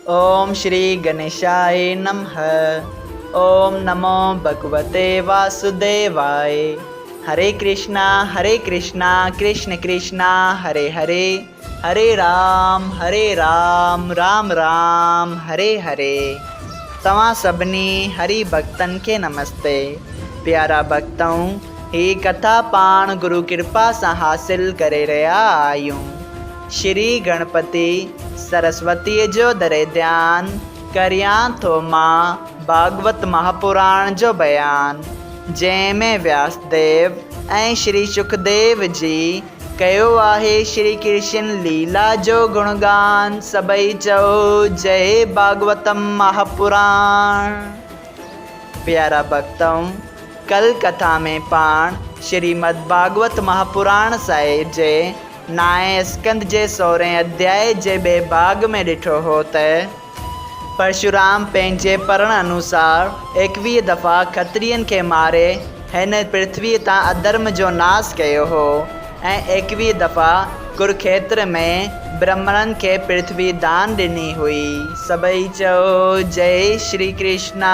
ओम श्री गणेशाय नमः। ओम नमो भगवते वासुदेवाय। हरे कृष्णा कृष्ण कृष्णा हरे हरे, हरे राम राम राम हरे हरे। तव्हां सभिनी हरि भक्तन के नमस्ते। प्यारा भक्तों, ही कथा पाण गुरु कृपा से हासिल करे रहा आयूं। श्री गणपति सरस्वती जो दरे ध्यान करियां थो मां भागवत महापुराण जो बयान, जंहिंमें व्यासदेव ऐं श्री सुखदेव जी कयो आहे श्री कृष्ण लीला जो गुणगान। सभई चओ जय भागवतम महापुराण। प्यारा भक्तों, कल कथा में पाण श्रीमद् भागवत महापुराण साहिब जे नाए स्कंद जे 16 अध्याय जे बे भाग में ॾिठो हो त परशुराम पंहिंजे पढ़ण अनुसार 21 दफ़ा खत्रियन के मारे हिन पृथ्वी तां अधर्म जो नाश कयो हो ऐं 21 दफ़ा कुरुक्षेत्र में ब्राह्मणन के पृथ्वी दान ॾिनी हुई। सभई चओ जय श्री कृष्णा।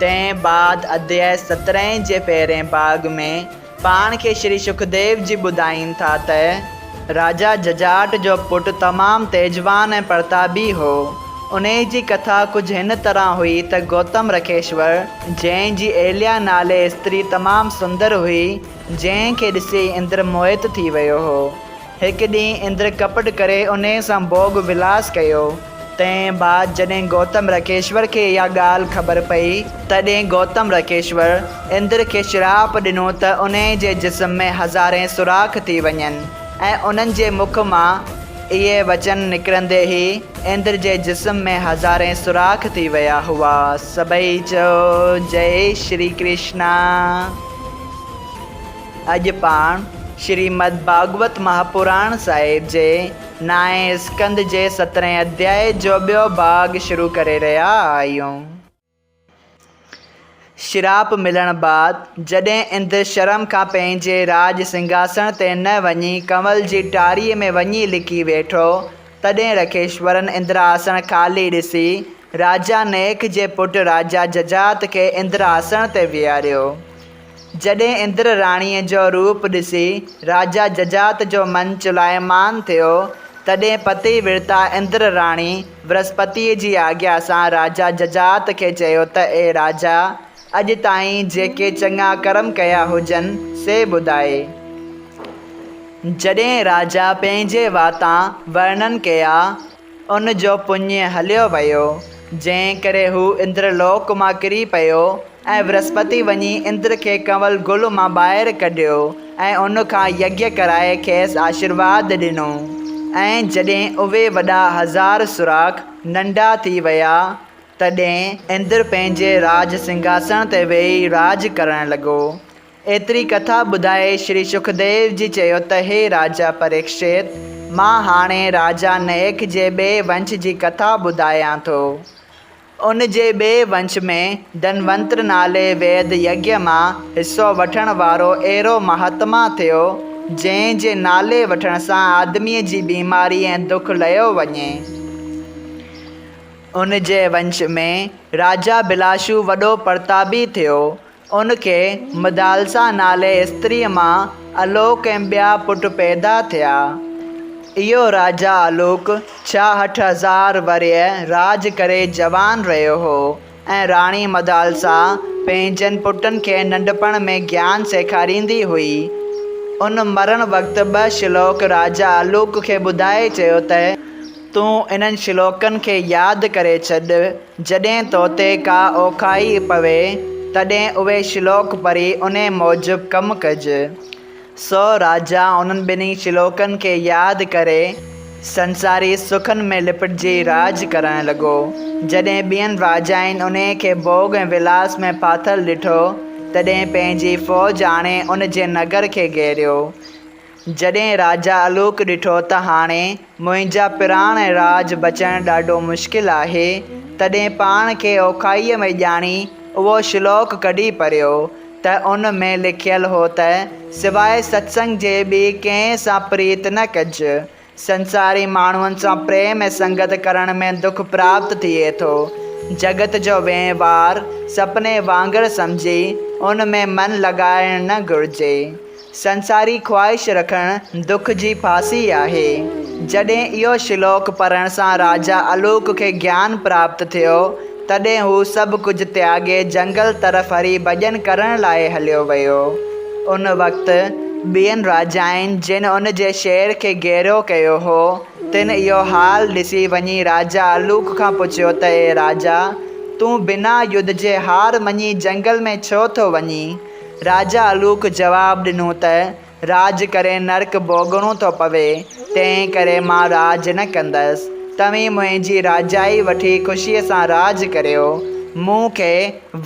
तंहिं बाद अध्याय 17 जे पहिरें भाग में पाण के श्री सुखदेव जी ॿुधाइनि था त राजा जजाट जो पुट तमामु तेजवान ऐं प्रतापी हो। उन जी कथा कुछ हिन तरह हुई त गौतम रखेश्वर, जंहिंजी एलिया नाले स्त्री तमामु सुंदर हुई, जंहिंखे ॾिसी इंद्र मोहित थी वियो हो। हिकु ॾींहुं इंद्र कपट करे उन सां भोग विलास कयो। तंहिं बाद जॾहिं गौतम रखेश्वर के इहा ॻाल्हि ख़बर पई, तॾहिं गौतम रखेश्वर इंद्र के श्राप ॾिनो त उन जे जिस्म में हज़ारें सुराख थी वञनि ऐं उन्हनि जे मुख मां इहे वचन निकिरंदे ई इंद्र जे जिस्म में हज़ारें सुराख थी विया हुआ। सभई चओ जय श्री कृष्णा। अॼु पाण श्रीमद् भागवत महापुराण साहिब जे नाए स्कंद जे 17 अध्याय जो ॿियो भाग शुरू करे रहिया आहियूं। श्राप मिलण बाद जॾहिं इंद्र शर्म खां पंहिंजे राज सिंघासन ते न वञी कंवल जी टारीअ में वञी लिकी वेठो, तॾहिं रखेश्वरन इंद्रासन ख़ाली ॾिसी राजा नेक जे पुट राजा जजात के इंद्रासन ते विहारियो। जॾहिं इंद्र राणीअ जो रूप ॾिसी राजा जजात जो मन चुलायमान थियो, तॾहिं पतिव्रता इंद्र राणी बृहस्पतिअ जी आज्ञा सां राजा जजात खे चयो त ए राजा, अॼु ताईं जेके चङा कर्म कया हुजनि से ॿुधाए। जॾहिं राजा पंहिंजे वातां वर्णन कया, उन जो पुण्य हलियो वियो, जंहिं करे हू इंद्रलोक मां किरी पियो ऐं बृहस्पति वञी इंद्र खे कंवल गुल मां ॿाहिरि कढियो ऐं उन खां यज्ञ कराए खेसि आशीर्वाद ॾिनो। ऐं जॾहिं उहे वॾा 1000 सुराख नंढा थी विया, तॾहिं इंद्र पंहिंजे राज सिंघासन ते वेही राज करणु लॻो। एतिरी कथा ॿुधाए श्री सुखदेव जी चयो त हे राजा परीक्षित, मां हाणे राजा नेक जे ॿिए वंश जी कथा ॿुधायां थो। उन जे ॿिए वंश में धनवंतर नाले वैद यज्ञ मां हिसो वठण वारो अहिड़ो महात्मा थियो, जंहिं जे नाले वठण सां आदमीअ जी बीमारी ऐं दुख लयो वञे। उन जे वंश में राजा बिलाशु वॾो प्रतापी थियो। उनखे मदालसा नाले स्त्रीअ मां आलोक ऐं ॿिया पुट पैदा थिया। इहो राजा आलोक 66,000 वर्य राज करे जवान रहियो हो ऐं राणी मदालसा पंहिंजनि पुटनि खे नंढपण में ज्ञान सेखारींदी हुई। उन मरण वक़्तु 2 श्लोक राजा आलोक खे ॿुधाए चयो त तूं इन्हनि श्लोकनि खे यादि करे छॾ। जॾहिं तो ते का औखाई पवे, तॾहिं उहे श्लोक पढ़ी उन मूजिबि कमु कजि। सो राजा उन्हनि ॿिन्ही श्लोकनि खे यादि करे संसारी सुखनि में लिपटजी राज करणु लॻो। जॾहिं ॿियनि राजाउनि उन खे भोग ऐं विलास में फाथल ॾिठो, तॾहिं पंहिंजी फ़ौज आणे उन जे नगर खे घेरियो। जॾहिं राजा आलोक ॾिठो त हाणे मुंहिंजा पिराण ऐं राज बचणु ॾाढो मुश्किल आहे, तॾहिं पाण खे औखाईअ में ॼाणी उहो श्लोक कढी पढ़ियो त उन में लिखियलु हो त सवाइ सत्संग जे ॿी कंहिं सां प्रीत न कजि, संसारी माण्हुनि सां प्रेम ऐं संगत करण में दुख प्राप्त थिए थो। जगत जो वहिंवार सपने वांगुरु सम्झी उन में मन लॻाइणु न घुरिजे। संसारी ख़्वाहिश रखणु दुख जी फांसी आहे। जॾहिं इहो श्लोक पढ़ण सां राजा आलूक खे ज्ञान प्राप्त थियो, तॾहिं हू सभु कुझु त्यागे जंगल तरफ़ हरी भॼन करण लाइ हलियो वियो। उन वक़्तु ॿियनि राजाउनि जिन उन जे शहर खे घेरो कयो हो, तिन इहो हाल ॾिसी वञी राजा आलूक खां पुछियो त ए राजा, तूं बिना युद्ध जे हार मञी जंगल में छो थो वञी? राजा आलूक जवाबु ॾिनो त राज करे नरक भोगणो थो पवे, तंहिं करे मां राज न कंदसि। तव्हीं मुंहिंजी राजाई वठी ख़ुशीअ सां राज करियो, मूंखे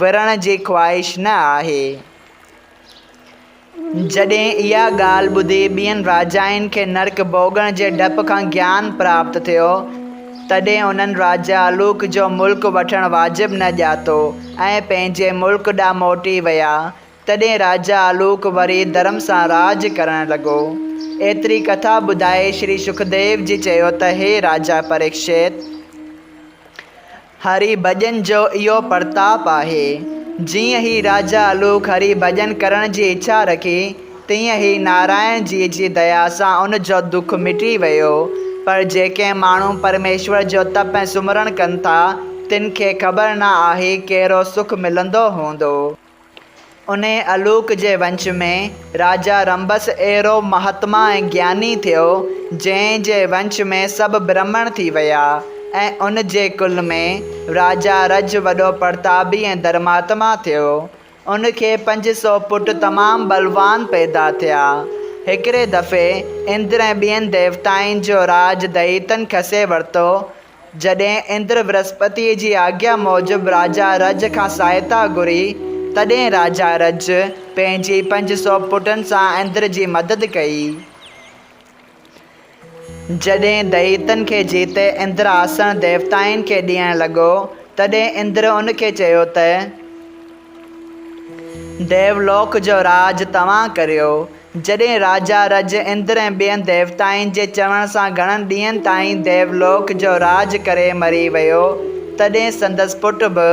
विढ़ण जी ख़्वाहिश न आहे। जॾहिं इहा ॻाल्हि ॿुधी ॿियनि राजाउनि खे नरक भोगण जे डप खां ज्ञान प्राप्त थियो, तॾहिं उन्हनि राजा आलूक जो मुल्क वठणु वाजिबु न ॼातो ऐं पंहिंजे मुल्क ॾांहुं मोटी विया। तॾहिं राजा आलूक वरी धर्म सां राज करणु लॻो। एतिरी कथा ॿुधाए श्री सुखदेव जी चयो त हे राजा परीक्षित, हरि भॼन जो इहो प्रताप आहे। जीअं ई राजा आलूक हरि भॼन करण जी इच्छा रखी, तीअं ई नारायण जी दया सां उन जो दुख मिटी वियो। पर जेके माण्हू परमेश्वर जो तप ऐं सुमरण कनि था, तिन खे ख़बर न आहे कहिड़ो सुख मिलंदो हूंदो। उन आलूक जे वंश में राजा रंबस अहिड़ो महात्मा ऐं ज्ञानी थियो, जंहिं जे वंश में सभु ब्राह्मण थी विया ऐं उन जे कुल में राजा रज वॾो प्रतापी ऐं धर्मात्मा थियो। उन खे 500 पुट तमामु बलवान पैदा थिया। हिकिड़े दफ़े इंद्र ऐं ॿियनि देवताउनि जो राज दैतन खसे वरितो। जॾहिं इंद्र बृहस्पति जी आज्ञा मूजिबि राजा रज खां सहायता घुरी, तॾहिं राजा रज पंहिंजी 500 पुटनि सां इंद्र जी मदद कई। जॾहिं दैतन खे जीते इंद्र आसन देवताउनि खे ॾियणु लॻो, तॾहिं इंद्र उन खे चयो त देवलोक जो राज तव्हां करियो। जॾहिं राजा रज इंद्र ऐं ॿियनि देवताउनि जे चवण सां घणनि ॾींहंनि ताईं देवलोक जो राज करे मरी वियो, तॾहिं संदसि पुट बि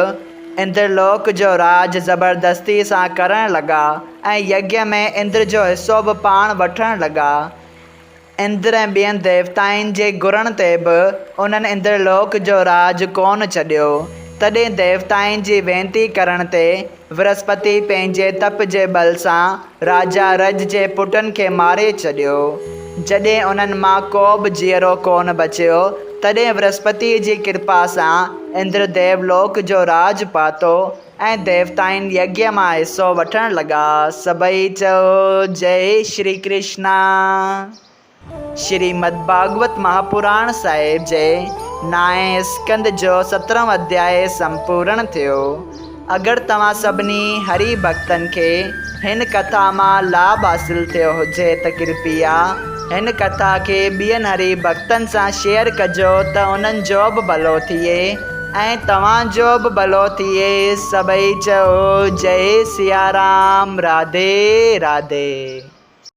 इंद्रलोक जो राज ज़बरदस्ती सां करणु लॻा ऐं यज्ञ में इंद्र जो हिसो बि पाण वठणु लॻा। इंद्र ऐं ॿियनि देवताउनि जे घुरण ते बि उन्हनि इंद्रलोक जो राज कोन छॾियो। तॾहिं देवताउनि जी वेनती करण ते बृहस्पति पंहिंजे तप जे बल सां राजा रज जे पुटनि खे मारे छॾियो। जॾहिं उन्हनि मां को बि जीअरो कोन बचियो, तॾहिं बृहस्पति जी कृपा सां इंद्र देवलोक जो राज पातो ऐं देवताउनि यज्ञ मां हिसो वठणु लॻा। सभई चओ जय श्री कृष्णा। श्रीमद् भागवत महापुराण साहिब जे 9 स्कंद जो 17 अध्याय संपूर्ण थियो। अगरि तव्हां सभिनी हरि भक्तनि खे हिन कथा मां लाभ हासिल थियो हुजे त कृपया हिन कथा खे ॿियनि हरि भक्तनि सां शेयर कजो त उन्हनि जो बि भलो थिए ऐं तव्हांजो बि भलो थिए। सभई चओ जय सिया राम। राधे राधे।